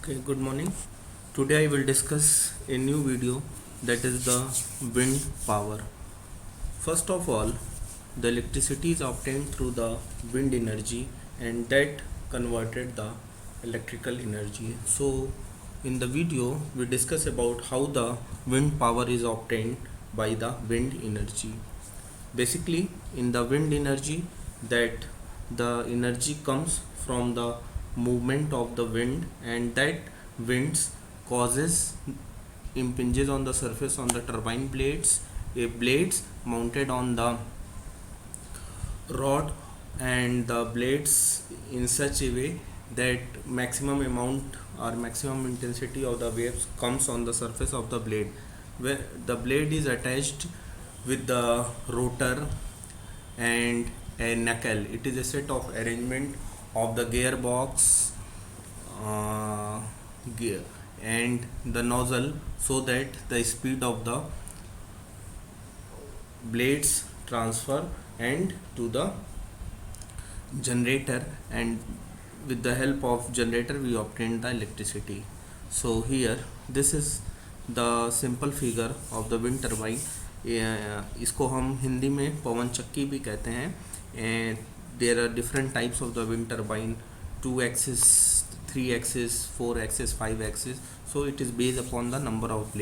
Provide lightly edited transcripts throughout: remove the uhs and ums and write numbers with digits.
Okay, good morning. Today I will discuss a new video, that is the wind power. First of all, the electricity is obtained through the wind energy and that converted the electrical energy. So in the video we discuss about how the wind power is obtained by the wind energy. Basically in the wind energy, that the energy comes from the movement of the wind, and that winds causes impinges on the surface on the turbine blades, a blades mounted on the rod, and the blades in such a way that maximum amount or maximum intensity of the waves comes on the surface of the blade, where the blade is attached with the rotor and a knuckle. It is a set of arrangement of the gearbox, uh, gear and the nozzle, so that the speed of the blades transfer and to the generator, and with the help of generator we obtain the electricity. So here this is the simple figure of the wind turbine. इसको हम हिंदी में पवन चक्की भी कहते हैं. There are different types of the wind turbine, 2 axis, 3 axis, 4 axis, 5 axis. So it is based upon the number of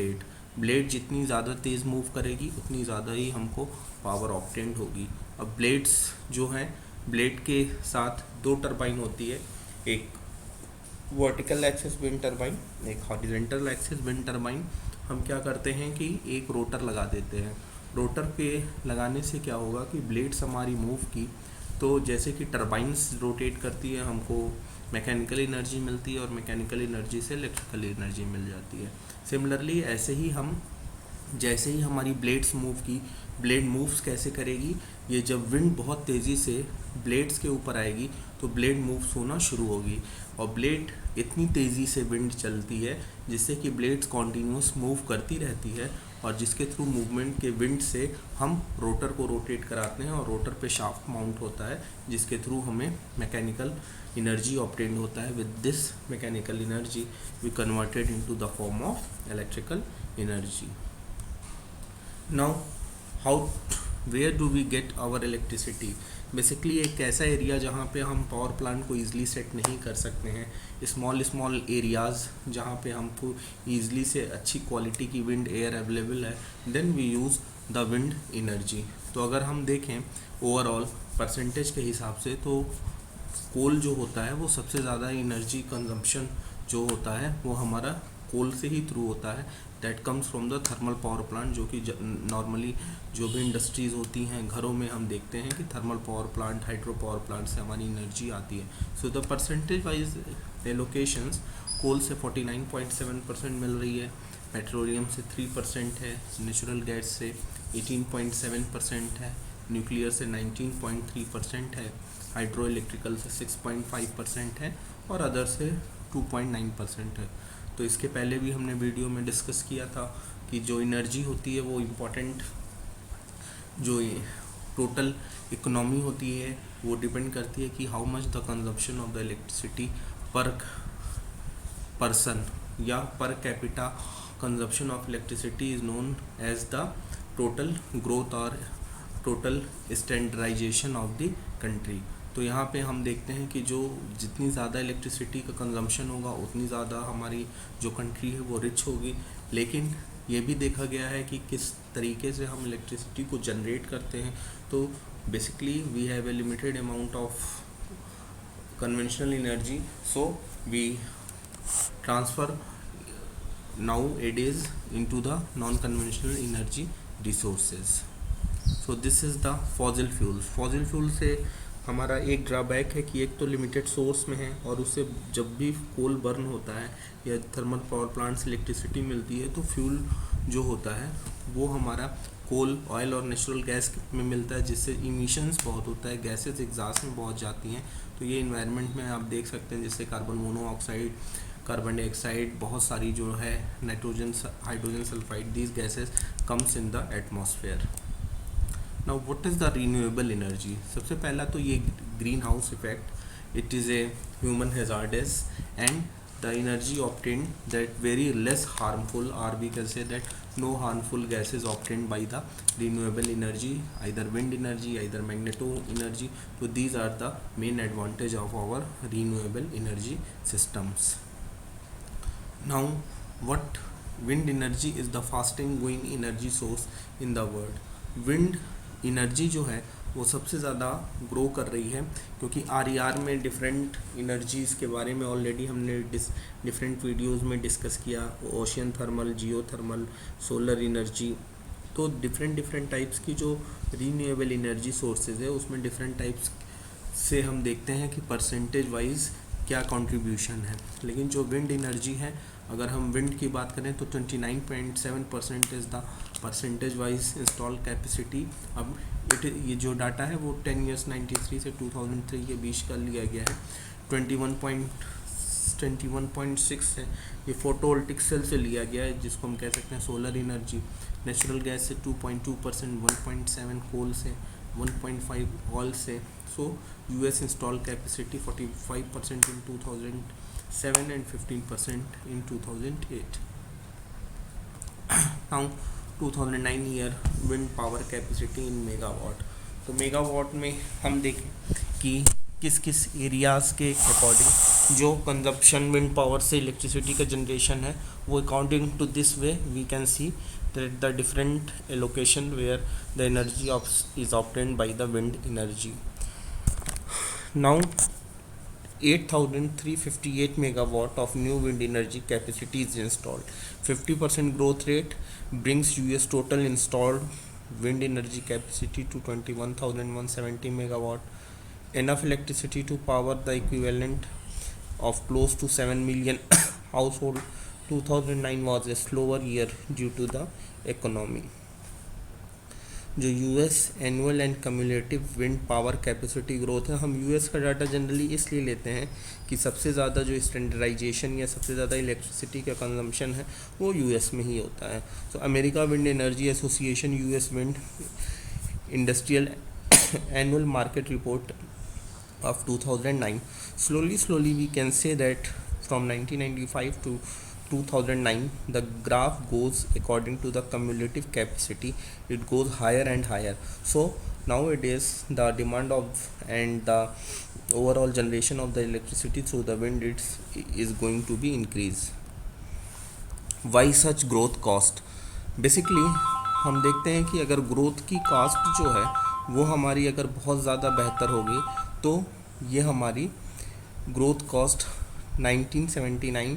blade जितनी ज़्यादा तेज़ मूव करेगी उतनी ज़्यादा ही हमको पावर ऑब्टेंड होगी. अब ब्लेड्स जो हैं, ब्लेड के साथ 2 टरबाइन होती है, एक वर्टिकल एक्सिस विंड टरबाइन, एक हॉरिजॉन्टल एक्सिस विंड टरबाइन. हम क्या करते हैं कि एक रोटर लगा देते हैं. रोटर पे लगाने से क्या होगा कि ब्लेड्स हमारी मूव की, तो जैसे कि टरबाइंस रोटेट करती है हमको मैकेनिकल एनर्जी मिलती है और मैकेनिकल एनर्जी से इलेक्ट्रिकल एनर्जी मिल जाती है. सिमिलरली ऐसे ही हम, जैसे ही हमारी ब्लेड्स मूव की, ब्लेड मूव्स कैसे करेगी, ये जब विंड बहुत तेज़ी से ब्लेड्स के ऊपर आएगी तो ब्लेड मूव्स होना शुरू होगी. और ब्लेड इतनी तेज़ी से विंड चलती है जिससे कि ब्लेड्स कॉन्टीन्यूस मूव करती रहती है, और जिसके थ्रू मूवमेंट के विंड से हम रोटर को रोटेट कराते हैं और रोटर पे शाफ्ट माउंट होता है, जिसके थ्रू हमें मैकेनिकल एनर्जी ऑब्टेंड होता है. With this mechanical energy we converted into the form of electrical energy. Now how, where do we get our electricity. Basically एक ऐसा एरिया जहाँ पे हम पावर प्लांट को ईज़िली सेट नहीं कर सकते हैं, स्मॉल एरियाज़ जहाँ पे हमको ईज़िली से अच्छी क्वालिटी की विंड एयर अवेलेबल है, then we use the wind energy. तो अगर हम देखें ओवरऑल परसेंटेज के हिसाब से, तो कोल जो होता है वो सबसे ज़्यादा एनर्जी कंजम्पशन जो होता है वो हमारा कोल से ही थ्रू होता है. That comes from the thermal power plant, जो कि नॉर्मली जो भी इंडस्ट्रीज़ होती हैं, घरों में हम देखते हैं कि thermal power plant, hydro power plant से हमारी एनर्जी आती है. So the percentage wise allocations, coal से 49.7% मिल रही है, पेट्रोलियम से 3% है, नेचुरल गैस से 18.7% है, न्यूक्लियर से 19.3% है, हाइड्रो इलेक्ट्रिकल से 6.5% है और अदर से 2.9% है. तो इसके पहले भी हमने वीडियो में डिस्कस किया था कि जो एनर्जी होती है वो इम्पोर्टेंट, जो टोटल इकोनॉमी होती है वो डिपेंड करती है कि how much the consumption of the electricity per person या per capita consumption of electricity is known as the total growth और total standardisation of the country. तो यहाँ पे हम देखते हैं कि जो जितनी ज़्यादा इलेक्ट्रिसिटी का कंजम्पशन होगा उतनी ज़्यादा हमारी जो कंट्री है वो रिच होगी. लेकिन ये भी देखा गया है कि किस तरीके से हम इलेक्ट्रिसिटी को जनरेट करते हैं. तो basically we have a limited amount of conventional energy, so we transfer nowadays into the non-conventional energy resources. So this is the fossil fuels. fossil fuel से हमारा एक ड्रॉबैक है कि एक तो लिमिटेड सोर्स में है, और उससे जब भी कोल बर्न होता है या थर्मल पावर प्लांट से इलेक्ट्रिसिटी मिलती है तो फ्यूल जो होता है वो हमारा कोल, ऑयल और नेचुरल गैस में मिलता है, जिससे इमिशंस बहुत होता है, गैसेस एग्जॉस्ट में बहुत जाती हैं. तो ये इन्वायरमेंट में आप देख सकते हैं, जैसे कार्बन मोनोऑक्साइड, कार्बन डाइऑक्साइड, बहुत सारी जो है nitrogen, hydrogen sulphide, these gases comes in the atmosphere. Now what is the renewable energy. सबसे पहला तो ये green house effect, it is a human hazards and the energy obtained that very less harmful, or we can say that no harmful gases obtained by the renewable energy, either wind energy, either magneto energy. So these are the main advantage of our renewable energy systems. Now, what wind energy is the fastest growing energy source in the world. wind energy जो है वो सबसे ज़्यादा grow कर रही है, क्योंकि are में डिफरेंट एनर्जीज़ के बारे में ऑलरेडी हमने डिफरेंट वीडियोस में डिस्कस किया, ओशियन थर्मल, जियो थर्मल, सोलर एनर्जी। तो डिफरेंट टाइप्स की जो रीन्यूएबल एनर्जी सोर्सेज है उसमें डिफरेंट टाइप्स से हम देखते हैं कि परसेंटेज वाइज क्या कंट्रीब्यूशन है। लेकिन जो विंड एनर्जी है, अगर हम विंड की बात करें तो 29.7% is the percentage wise install capacity. अब ये जो डाटा है वो 10 ईयर्स 93 से 2003 के बीच का लिया गया है। 21.6 है ये फोटोवोल्टिक सेल से लिया गया है, जिसको हम कह सकते हैं सोलर एनर्जी। नेचुरल गैस से 2.2%, 1.7 कोल से, 1.5 ऑयल से। So US install capacity 45% in 2007 and 15% in 2008. Now 2009 year wind power capacity in megawatt. तो मेगावाट में हम देखें कि किस किस एरियाज़ के अकॉर्डिंग जो कंजप्शन विंड पावर से इलेक्ट्रिसिटी का जनरेशन है, वो according to this way we can see that the different location where the energy is obtained by the wind energy. Now 8,358 megawatt of new wind energy capacity is installed. 50% growth rate brings US total installed wind energy capacity to 21,170 megawatt. Enough electricity to power the equivalent of close to 7 million household. 2009 was a slower year due to the economy. जो US annual and cumulative wind power capacity growth है, हम US का data generally इसलिए लेते हैं कि सबसे ज़्यादा जो स्टैंडर्डाइजेशन या सबसे ज़्यादा इलेक्ट्रिसिटी का कंजम्पशन है वो यूएस में ही होता है। तो America wind energy association US wind industrial annual market report of 2009, slowly we can say that from 1995 to 2009 the graph goes according to the cumulative capacity, it goes higher and higher. So nowadays the demand of and the overall generation of the electricity through the wind is going to be increased. Why such growth cost? Basically हम देखते हैं कि अगर growth की cast जो है वो हमारी अगर बहुत ज़्यादा बेहतर होगी तो ये हमारी ग्रोथ कॉस्ट 1979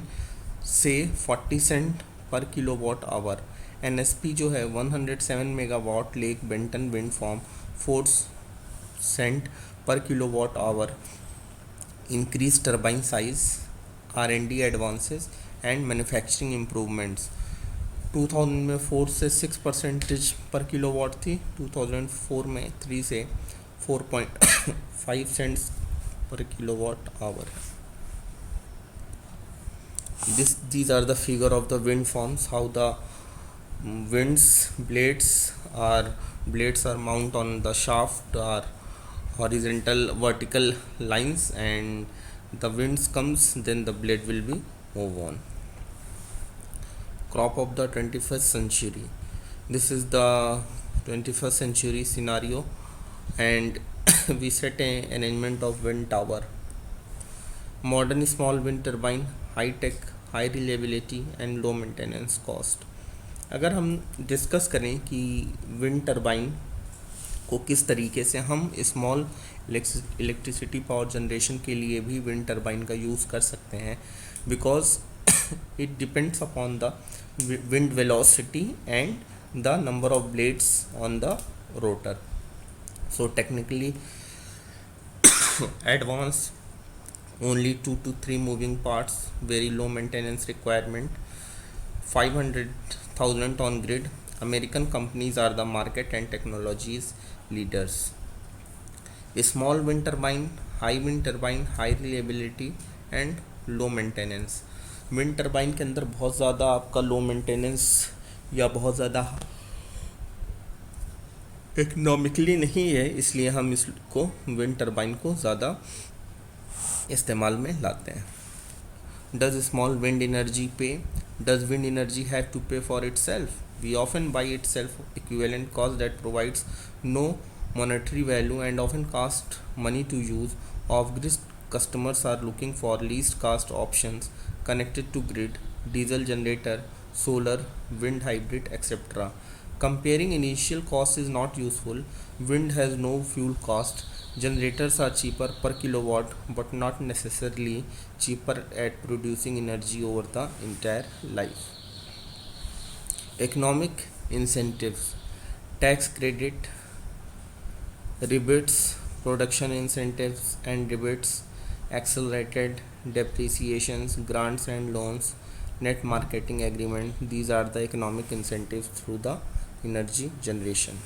से 40 Saint per kilowatt our. NSP जो है 107 megawatt Lake Benton wind farm 4 cent per kilowatt hour. Increase turbine size, R&D advances and manufacturing improvements. 2000 में 4 से 6% पर किलोवाट थी, 2004 में 3 से 4.5 cents per kilowatt hour. These are the figure of the wind farms, how the blades are mount on the shaft or horizontal vertical lines, and the winds comes then the blade will be move on. Crop of the 21st century. This is the 21st century scenario, and we set a arrangement of wind tower. Modern small wind turbine, high tech, high reliability and low maintenance cost. अगर हम discuss करें कि wind turbine को किस तरीके से हम small electricity power generation के लिए भी विंड टर्बाइन का यूज़ कर सकते हैं, because it depends upon the wind velocity and the number of blades on the rotor. So technically advanced, only 2 to 3 moving parts, very low maintenance requirement, 500,000 on grid. American companies are the market and technologies leaders. A small wind turbine, high wind turbine, high reliability and low maintenance. Wind turbine के अंदर बहुत ज़्यादा आपका low maintenance या बहुत ज़्यादा economically नहीं है, इसलिए हम इसको विंड टर्बाइन को ज़्यादा इस्तेमाल में लाते हैं. Does small wind energy pay? Does wind energy have to pay for itself? We often buy itself equivalent cost that provides no monetary value and often cost money to use. Off-grid customers are looking for least cost options connected to grid, diesel generator, solar, wind hybrid, etc. Comparing initial cost is not useful. Wind has no fuel cost. Generators are cheaper per kilowatt but not necessarily cheaper at producing energy over the entire life. Economic incentives, tax credit, rebates, production incentives and rebates, accelerated depreciations, grants and loans, net marketing agreement. These are the economic incentives through the energy generation.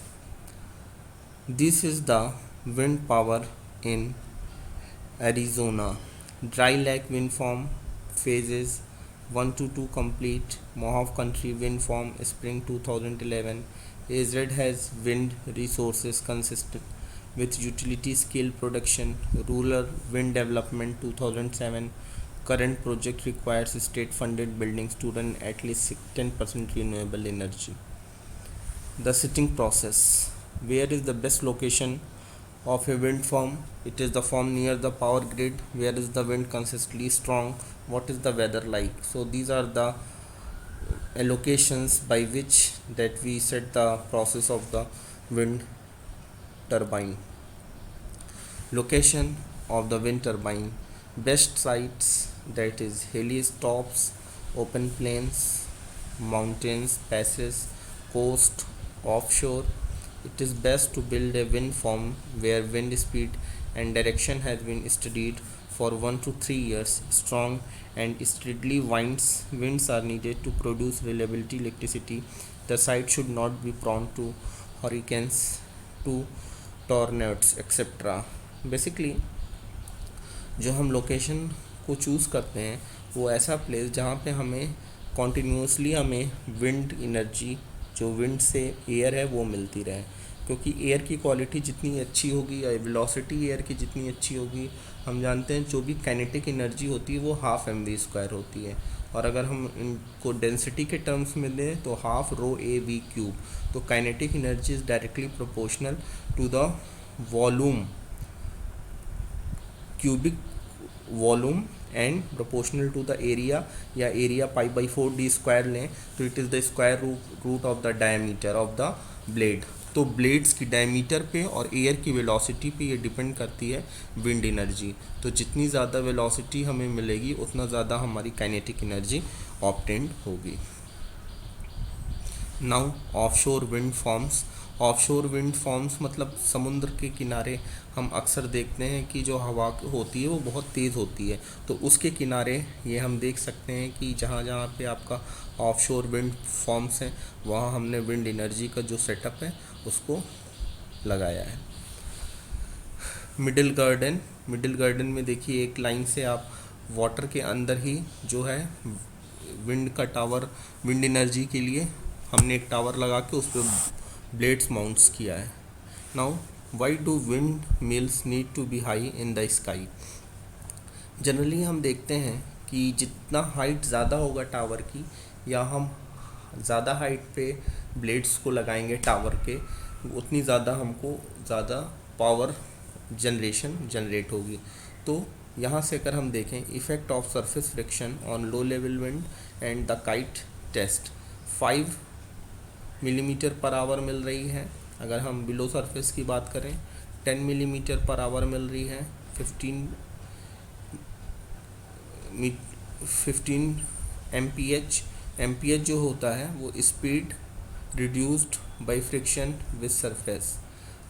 This is the wind power in Arizona. Dry Lake wind farm phases 1 to 2 complete. Mohawk Country wind farm spring 2011. AZ has wind resources consistent with utility scale production. Rural wind development 2007. Current project requires state funded buildings to run at least 10% renewable energy. The setting process. Where is the best location of a wind farm? It is the farm near the power grid. Where is the wind consistently strong? What is the weather like? So these are the allocations by which that we set the process of the wind turbine. Location of the wind turbine. Best sites, that is hilly tops, open plains, mountains, passes, coast, offshore. It is best to build a wind farm where wind speed and direction has been studied for 1 to 3 years. Strong and steadily winds are needed to produce reliability electricity. The site should not be prone to hurricanes, to tornadoes, etc. Basically जो हम location को choose करते हैं वो ऐसा place जहाँ पे हमें कॉन्टीन्यूसली हमें विंड एनर्जी, जो विंड से एयर है वो मिलती रहे, क्योंकि एयर की क्वालिटी जितनी अच्छी होगी या वेलोसिटी एयर की जितनी अच्छी होगी, हम जानते हैं जो भी काइनेटिक एनर्जी होती है वो हाफ mv² होती है, और अगर हम इनको डेंसिटी के टर्म्स में दें तो half rho A V cube. तो kinetic energy is directly proportional to the volume, cubic volume and proportional to the area, या एरिया π/4d² लें तो it is the square root of the diameter of the blade. तो blades की diameter पे और air की velocity पे ये डिपेंड करती है विंड एनर्जी. तो जितनी ज़्यादा वेलोसिटी हमें मिलेगी उतना ज़्यादा हमारी काइनेटिक एनर्जी ऑब्टेन्ड होगी. Now offshore wind farms. Offshore wind farms मतलब समुद्र के किनारे हम अक्सर देखते हैं कि जो हवा होती है वो बहुत तेज़ होती है, तो उसके किनारे ये हम देख सकते हैं कि जहाँ जहाँ पे आपका ऑफशोर विंड फार्म्स हैं वहाँ हमने विंड एनर्जी का जो सेटअप है उसको लगाया है. मिडिल गार्डन में देखिए एक लाइन से आप वाटर के अंदर ही जो है विंड का टावर, विंड एनर्जी के लिए हमने एक टावर लगा के उस पर ब्लेड्स माउंट्स किया है. Now why do wind mills need to be high in the sky. Generally हम देखते हैं कि जितना हाइट ज़्यादा होगा टावर की, या हम ज़्यादा हाइट पे ब्लेड्स को लगाएंगे टावर के, उतनी ज़्यादा हमको ज़्यादा पावर जनरेट होगी. तो यहाँ से अगर हम देखें effect of surface friction on low level wind and the kite test, 5 millimetre per hour मिल रही है. अगर हम बिलो सरफेस की बात करें 10 मिलीमीटर पर आवर मिल रही है. 15 एम्पीएच जो होता है वो speed reduced by friction with surface.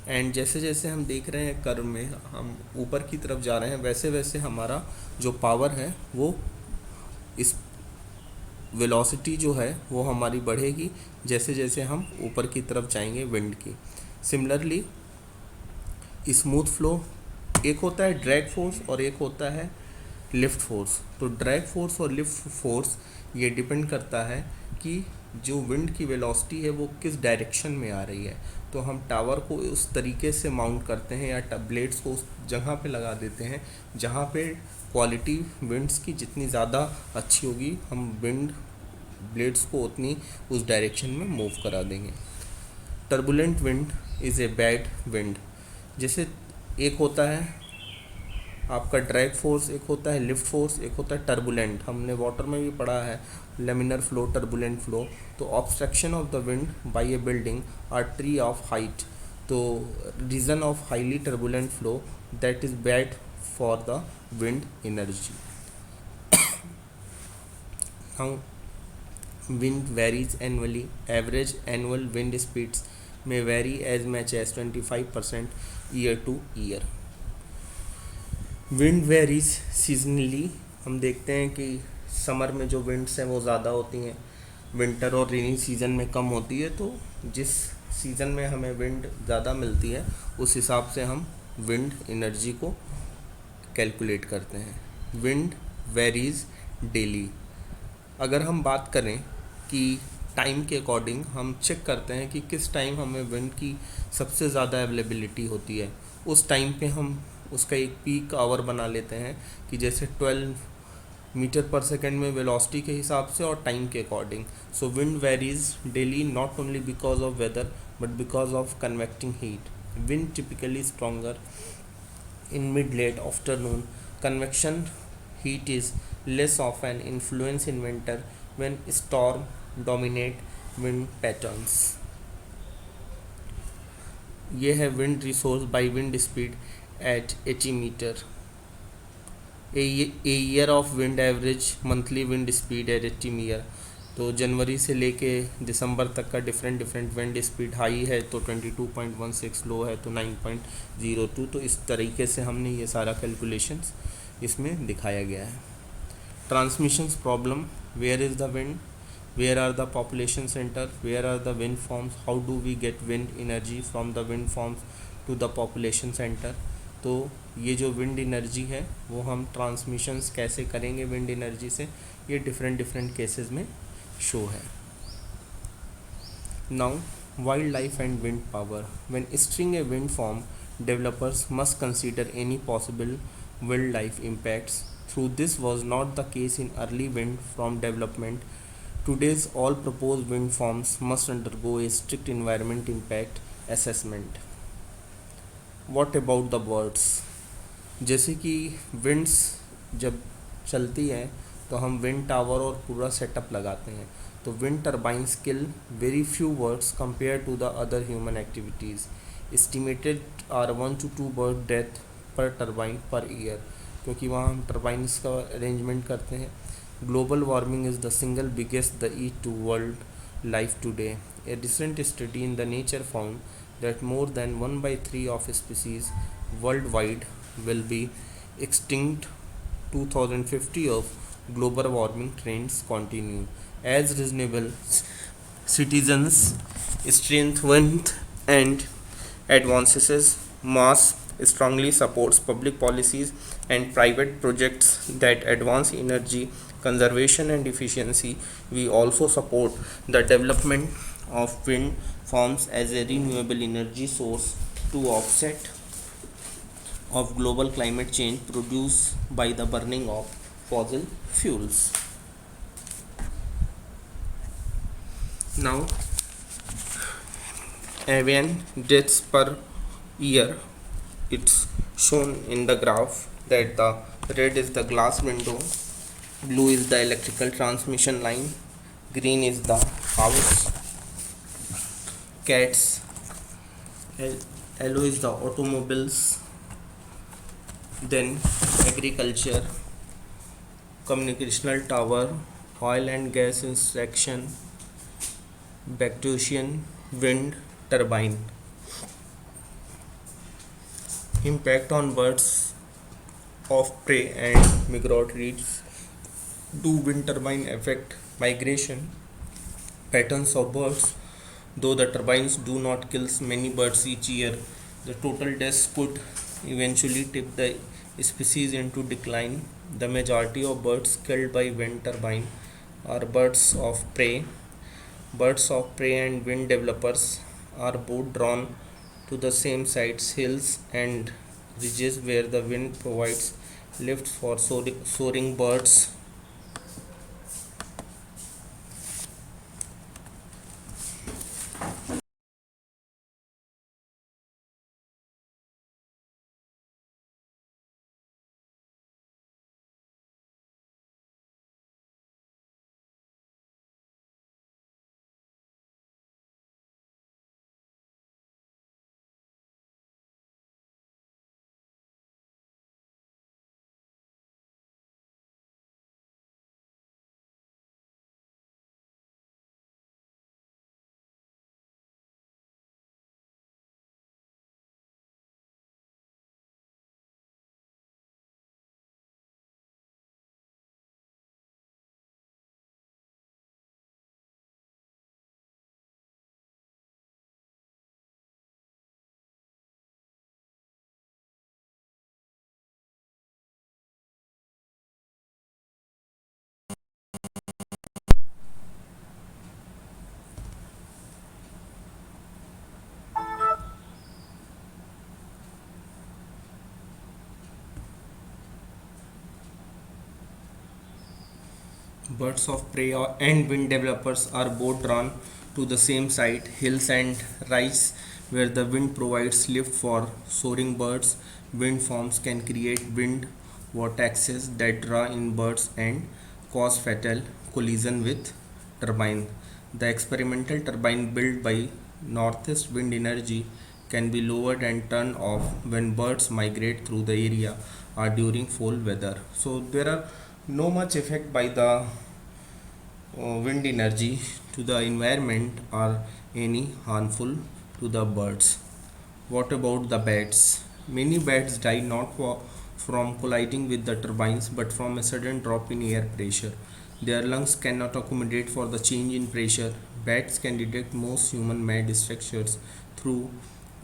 And जैसे जैसे हम देख रहे हैं कर्व में हम ऊपर की तरफ जा रहे हैं, वैसे वैसे हमारा जो पावर है वो इस वेलोसिटी जो है वो हमारी बढ़ेगी जैसे जैसे हम ऊपर की तरफ जाएंगे विंड की. सिमिलरली स्मूथ फ्लो, एक होता है ड्रैग फोर्स और एक होता है लिफ्ट फोर्स. तो ड्रैग फोर्स और लिफ्ट फोर्स ये डिपेंड करता है कि जो विंड की वेलोसिटी है वो किस डायरेक्शन में आ रही है. तो हम टावर को उस तरीके से माउंट करते हैं या ब्लेड्स को उस जगह पे लगा देते हैं जहाँ पे क्वालिटी विंड्स की जितनी ज़्यादा अच्छी होगी, हम विंड ब्लेड्स को उतनी उस डायरेक्शन में मूव करा देंगे। Turbulent wind is a bad wind. जैसे एक होता है आपका ड्रैग फोर्स, एक होता है लिफ्ट फोर्स, एक होता है टर्बुलेंट। हमने वाटर में भी पढ़ा है लेमिनर फ्लो, टर्बुलेंट फ्लो। तो obstruction of the wind by a building or tree of height. तो region of highly turbulent flow that is bad for the wind energy. Now wind varies annually. Average annual wind speeds may vary as much as 25% year to year. Wind varies seasonally. हम देखते हैं कि summer में जो winds हैं वो ज़्यादा होती हैं, विंटर और रेनी सीज़न में कम होती है। तो जिस सीज़न में हमें विंड ज़्यादा मिलती है उस हिसाब से हम विंड एनर्जी को कैलकुलेट करते हैं। Wind varies daily. अगर हम बात करें कि टाइम के अकॉर्डिंग हम चेक करते हैं कि किस टाइम हमें विंड की सबसे ज़्यादा अवेलेबिलिटी होती है, उस टाइम पे हम उसका एक पीक आवर बना लेते हैं कि जैसे 12 मीटर पर सेकेंड में वेलोसिटी के हिसाब से और टाइम के according. So wind varies daily not only because of weather but because of convecting heat. Wind typically stronger in mid-late afternoon. Convection heat is less of an influence in winter when storm dominate wind patterns. ये है wind resource by wind speed at 80 meter. A year of wind average monthly wind speed at 80 meter. तो जनवरी से लेके दिसंबर तक का different wind speed. High है तो 22.16, लो है तो 9.02। तो इस तरीके से हमने ये सारा कैलकुलेशंस इसमें दिखाया गया है। Transmissions problem, where is the wind, where are the population center, where are the wind farms, how do we get wind energy from the wind farms to the population center. तो ये जो wind energy है वो हम transmissions कैसे करेंगे wind energy से, ये डिफरेंट केसेस में शो है। Now wild life and wind power. When string a wind form, developers must consider any possible wild life impacts. Though this was not the case in early wind farm development, today's all proposed wind farms must undergo a strict environment impact assessment. What about the birds? जैसे कि winds जब चलती हैं तो हम wind tower और पूरा setup लगाते हैं। तो wind turbines kill very few birds compare to the other human activities. Estimated are 1 to 2 bird death per turbine per year, क्योंकि वहाँ हम टर्बाइंस का अरेंजमेंट करते हैं। Global warming is the single biggest threat to world life today. A recent study in the nature found that more than 1/3 of species world wide will be extinct 2050 if global warming trends continue. As reasonable citizens strengthened and advances mass strongly supports public policies and private projects that advance energy conservation and efficiency. We also support the development of wind farms as a renewable energy source to offset of global climate change produced by the burning of fossil fuels. Now, avian deaths per year, it's shown in the graph that the red is the glass window, blue is the electrical transmission line, green is the house cats, yellow is the automobiles, then agriculture, communicational tower, oil and gas extraction, Bactrian wind turbine. Impact on birds of prey and migratories. Do wind turbine affect migration patterns of birds? Though the turbines do not kill many birds each year, the total deaths could eventually tip the species into decline. The majority of birds killed by wind turbine are birds of prey. Birds of prey and wind developers are both drawn to the same sites, hills and ridges where the wind provides lifts for soaring birds. Birds of prey and wind developers are both drawn to the same site, hills and rise, where the wind provides lift for soaring birds. Wind farms can create wind vortexes that draw in birds and cause fatal collision with turbine. The experimental turbine built by Northeast Wind Energy can be lowered and turned off when birds migrate through the area or during foul weather. So there are no much effect by the wind energy to the environment or any harmful to the birds. What about the bats? Many bats die not from colliding with the turbines but from a sudden drop in air pressure. Their lungs cannot accommodate for the change in pressure. Bats can detect most human-made structures through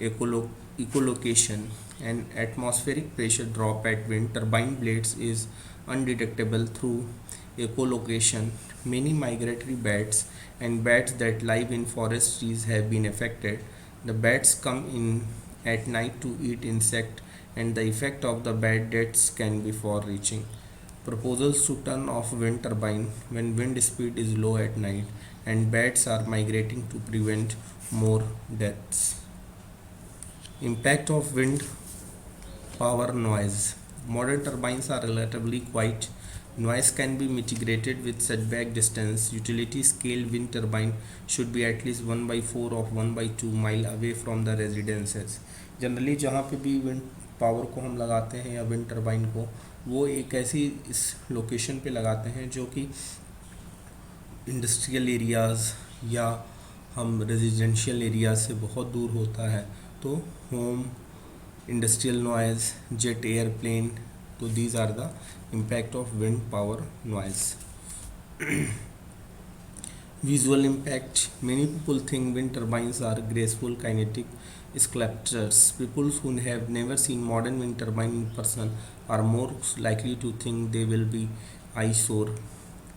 echolocation. An atmospheric pressure drop at wind turbine blades is undetectable through echolocation. Many migratory bats and bats that live in forest trees have been affected. The bats come in at night to eat insect and the effect of the bat deaths can be far reaching. Proposals to turn off wind turbine when wind speed is low at night and bats are migrating to prevent more deaths. Impact of wind power noise. Modern turbines are relatively quiet. Noise can be mitigated with setback distance. Utility scale wind turbine should be at least 1 by 4 of 1 by 2 mile away from the residences. Generally जहाँ पे भी wind power को हम लगाते हैं या wind turbine को, वो एक ऐसी इस लोकेशन पे लगाते हैं जो कि इंडस्ट्रियल एरियाज़ या हम रेजिडेंशियल एरिया से बहुत दूर होता है. तो home, industrial noise, jet airplane, so these are the impact of wind power noise. Visual impact. Many people think wind turbines are graceful kinetic sculptures. People who have never seen modern wind turbine in person are more likely to think they will be eyesore.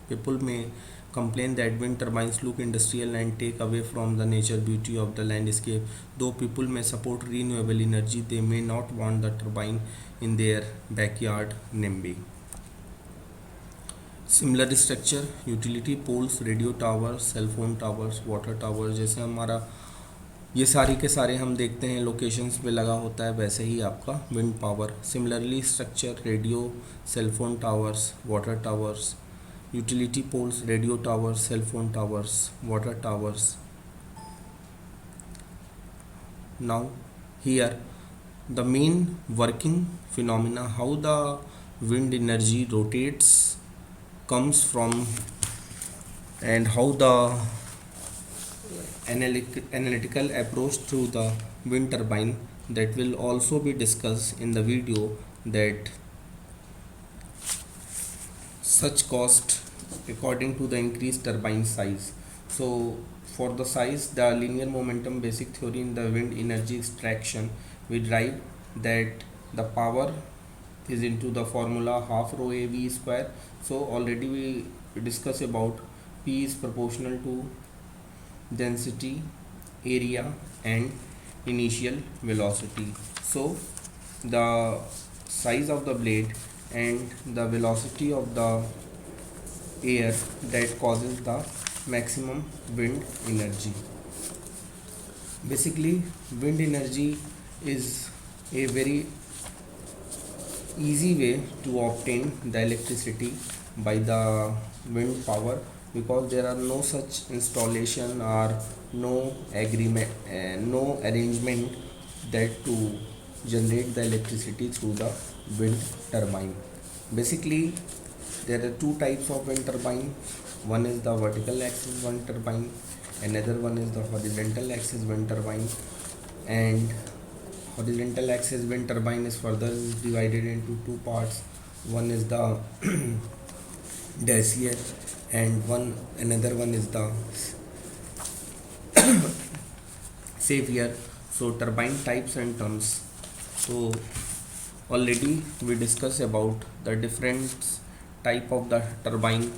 People may complain that wind turbines look industrial and take away from the nature beauty of the landscape. Though people may support renewable energy, they may not want the turbine in their backyard NIMBY. Similar structure, utility poles, radio towers, cell phone towers, water towers, जैसे हमारा ये सारी के सारे हम देखते हैं locations पे लगा होता है, वैसे ही आपका wind power. Similarly structure, radio, cell phone towers, water towers, utility poles, radio towers, cell phone towers, water towers. Now here the main working phenomena, how the wind energy rotates, comes from, and how the analytical approach to the wind turbine, that will also be discussed in the video. That such cost according to the increased turbine size. So for the size, the linear momentum basic theory in the wind energy extraction, we derive that the power is into the formula half rho a v square. So already we discuss about P is proportional to density, area and initial velocity. So the size of the blade and the velocity of the air that causes the maximum wind energy. Basically, wind energy is a very easy way to obtain the electricity by the wind power, because there are no such installation or no agreement, no arrangement that to generate the electricity through the wind turbine. Basically, there are two types of wind turbine. One is the vertical axis wind turbine, another one is the horizontal axis wind turbine. And horizontal axis wind turbine is further divided into two parts. One is the Dacier, and another one is the Savior. So turbine types and terms. So already we discussed about the different type of the turbine: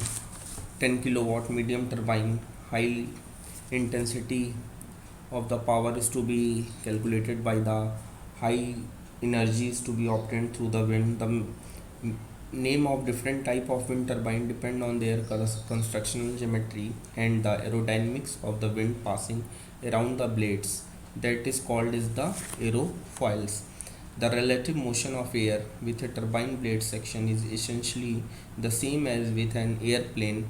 10 kilowatt medium turbine. High intensity of the power is to be calculated by the high energies to be obtained through the wind. The name of different type of wind turbine depend on their constructional geometry and the aerodynamics of the wind passing around the blades. That is called as the aerofoils. The relative motion of air with a turbine blade section is essentially the same as with an airplane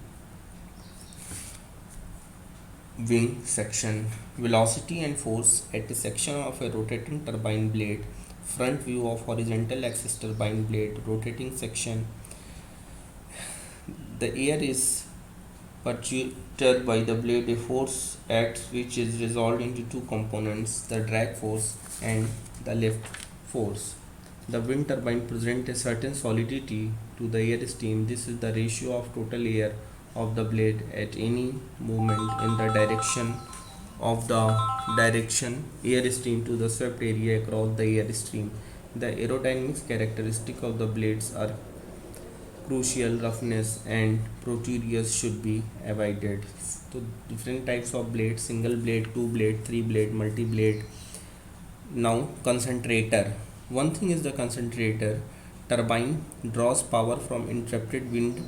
wing section. Velocity and force at a section of a rotating turbine blade. Front view of horizontal axis turbine blade rotating section. The air is perturbed by the blade. A force acts which is resolved into two components: the drag force and the lift force. The wind turbine presents a certain solidity to the air stream. This is the ratio of total air of the blade at any movement in the direction of the direction air stream to the swept area across the air stream. The aerodynamics characteristic of the blades are crucial. Roughness and protrusions should be avoided. So different types of blades: single blade, two blade, three blade, multi blade. Now concentrator. One thing is the concentrator. Turbine draws power from interrupted wind